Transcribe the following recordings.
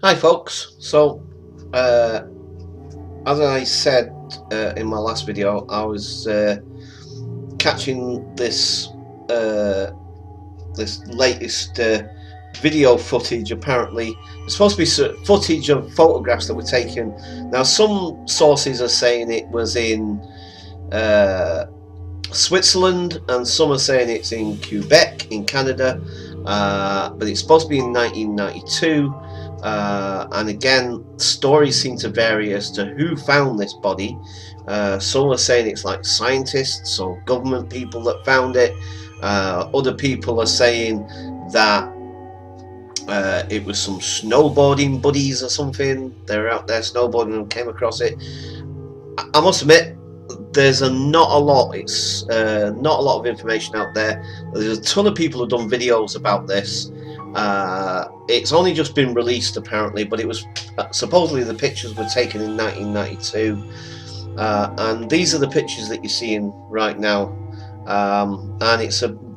Hi folks, so as I said in my last video, I was catching this this latest video footage. Apparently it's supposed to be footage of photographs that were taken. Now some sources are saying it was in Switzerland and some are saying it's in Quebec in Canada, but it's supposed to be in 1992. And again, stories seem to vary as to who found this body. Some are saying it's like scientists or government people that found it. Other people are saying that it was some snowboarding buddies or something. They were out there snowboarding and came across it. I must admit, there's not a lot. It's not a lot of information out there. There's a ton of people who've done videos about this. It's only just been released apparently, but it was supposedly the pictures were taken in 1992, and these are the pictures that you're seeing right now. And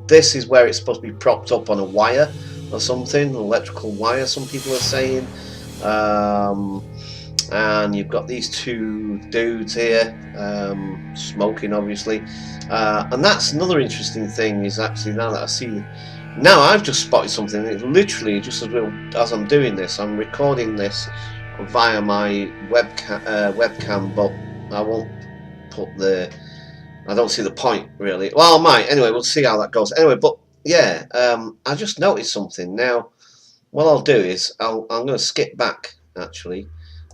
this is where it's supposed to be propped up on a wire or something, an electrical wire. Some people are saying. And you've got these two dudes here smoking, obviously, and that's another interesting thing. Is actually now that I see. Now I've just spotted something. It's literally just as I'm doing this, I'm recording this via my webcam, but I won't put I don't see the point really. Well, I might anyway. We'll see how that goes. Anyway, but yeah, I just noticed something. Now, what I'll do is I'm going to skip back actually.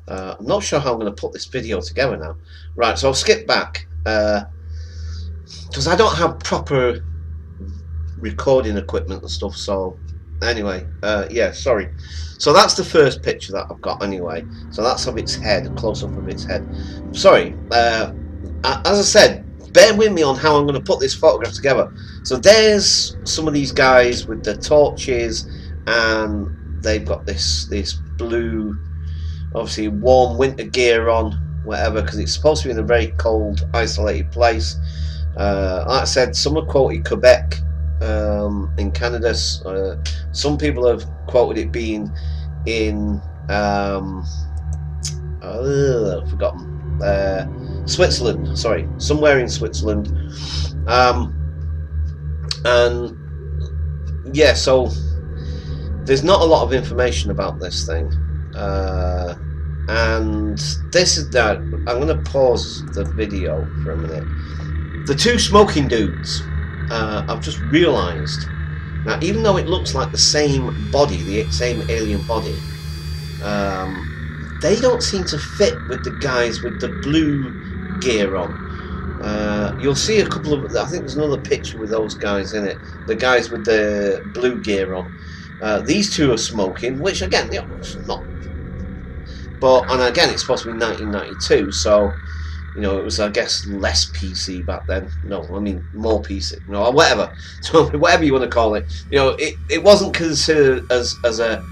I'm not sure how I'm going to put this video together now. Right, so I'll skip back because I don't have proper recording equipment and stuff. So anyway, yeah, sorry. So that's the first picture that I've got anyway. So that's of its head, a close-up of its head. Sorry, as I said, bear with me on how I'm going to put this photograph together. So there's some of these guys with the torches, and they've got this blue, obviously warm winter gear on, whatever, because it's supposed to be in a very cold, isolated place. Like I said, some have quoted Quebec in Canada. Some people have quoted it being in I've forgotten, Switzerland. Sorry, somewhere in Switzerland. And yeah, so there's not a lot of information about this thing. And this is that. I'm going to pause the video for a minute. The two smoking dudes, I've just realised now, even though it looks like the same body, the same alien body, they don't seem to fit with the guys with the blue gear on. You'll see a couple of, I think there's another picture with those guys in it, the guys with the blue gear on. These two are smoking, which again, you know, it's not. But, and again, it's supposed to be 1992, so, you know, it was, I guess, less PC back then. No, I mean, more PC, you know, or whatever. So, whatever you want to call it. You know, it wasn't considered as a,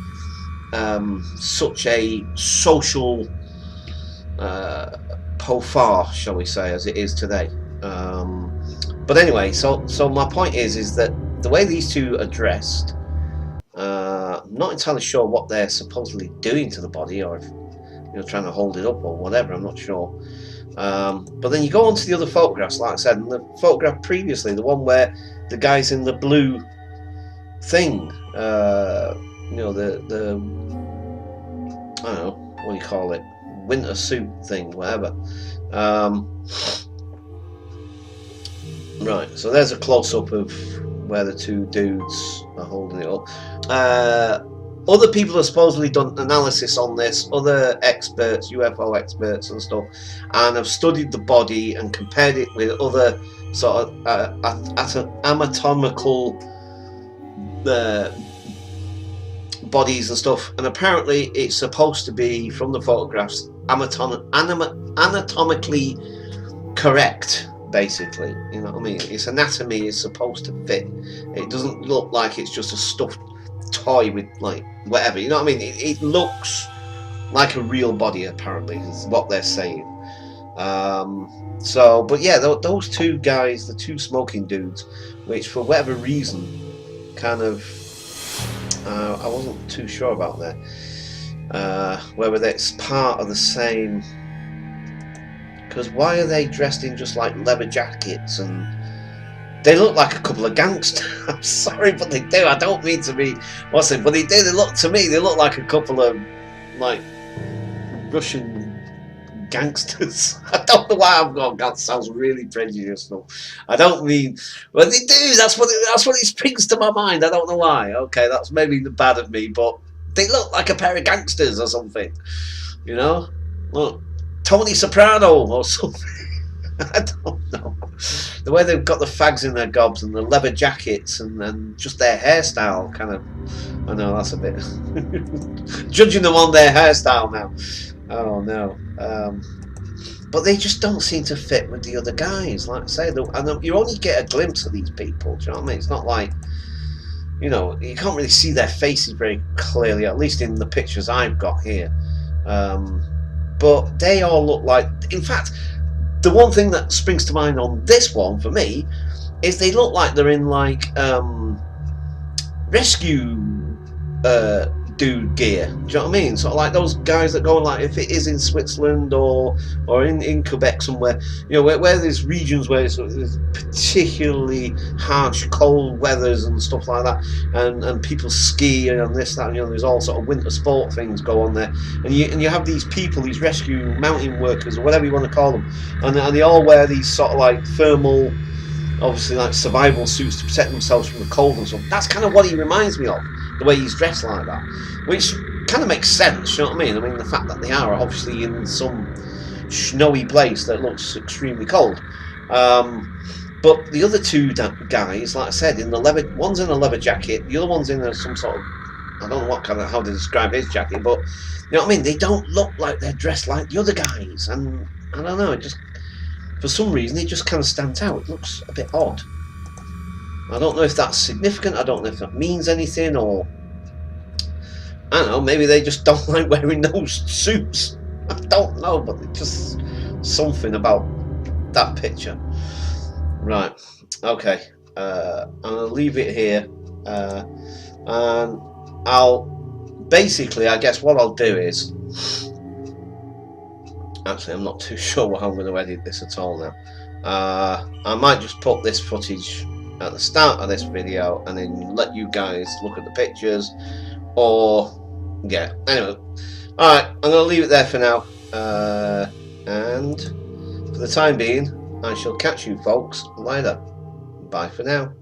such a social profile, shall we say, as it is today. But anyway, so my point is that the way these two are dressed, I'm not entirely sure what they're supposedly doing to the body, or if, you know, trying to hold it up or whatever. I'm not sure. But then you go on to the other photographs, like I said, and the photograph previously, the one where the guy's in the blue thing, you know, the I don't know, what do you call it, winter suit thing, whatever. Right, so there's a close-up of where the two dudes are holding it up. Other people have supposedly done analysis on this, other experts, UFO experts and stuff, and have studied the body and compared it with other sort of anatomical bodies and stuff, and apparently it's supposed to be, from the photographs, anatomically correct. Basically, you know what I mean? Its anatomy is supposed to fit. It doesn't look like it's just a stuffed toy with, like, whatever, you know what I mean? It looks like a real body, apparently, is what they're saying. So, but yeah, those two guys, the two smoking dudes, which for whatever reason, kind of, I wasn't too sure about that. whether it's part of the same. Because why are they dressed in just like leather jackets, and they look like a couple of gangsters? I'm sorry, but they do. I don't mean to be what's it, but they do. They look, to me, they look like a couple of like Russian gangsters. I don't know why I've got. That sounds really prejudicial. I don't mean. Well, they do. That's what it springs to my mind. I don't know why. Okay, that's maybe the bad of me, but they look like a pair of gangsters or something. You know, look, Tony Soprano or something. I don't know. The way they've got the fags in their gobs and the leather jackets and just their hairstyle, kind of. I know that's a bit judging them on their hairstyle now. Oh no. But they just don't seem to fit with the other guys. Like I say, and you only get a glimpse of these people. Do you know what I mean? It's not like, you know, you can't really see their faces very clearly, at least in the pictures I've got here. But they all look like. In fact, the one thing that springs to mind on this one for me is they look like they're in like rescue dude gear. Do you know what I mean? Sort of like those guys that go, like, if it is in Switzerland or in Quebec somewhere, you know, where there's regions where there's particularly harsh cold weathers and stuff like that, and people ski and this, that, and, you know, there's all sort of winter sport things go on there, and you have these people, these rescue mountain workers or whatever you want to call them, and they all wear these sort of like thermal, obviously like survival suits to protect themselves from the cold and stuff. That's kind of what he reminds me of, the way he's dressed like that, which kind of makes sense, you know what I mean? I mean, the fact that they are obviously in some snowy place that looks extremely cold. But the other two guys, like I said, in the leather, one's in a leather jacket, the other one's in some sort of, I don't know what kind of, how to describe his jacket, but you know what I mean? They don't look like they're dressed like the other guys, and I don't know, it just, for some reason, it just kind of stands out. It looks a bit odd. I don't know if that's significant, I don't know if that means anything, or I don't know, maybe they just don't like wearing those suits. I don't know, but it's just something about that picture. Right, okay, I'm going to leave it here, and I'll basically, I guess what I'll do is, actually I'm not too sure how I'm going to edit this at all now. I might just put this footage at the start of this video and then let you guys look at the pictures, or yeah, anyway, alright, I'm going to leave it there for now, and for the time being I shall catch you folks later. Bye for now.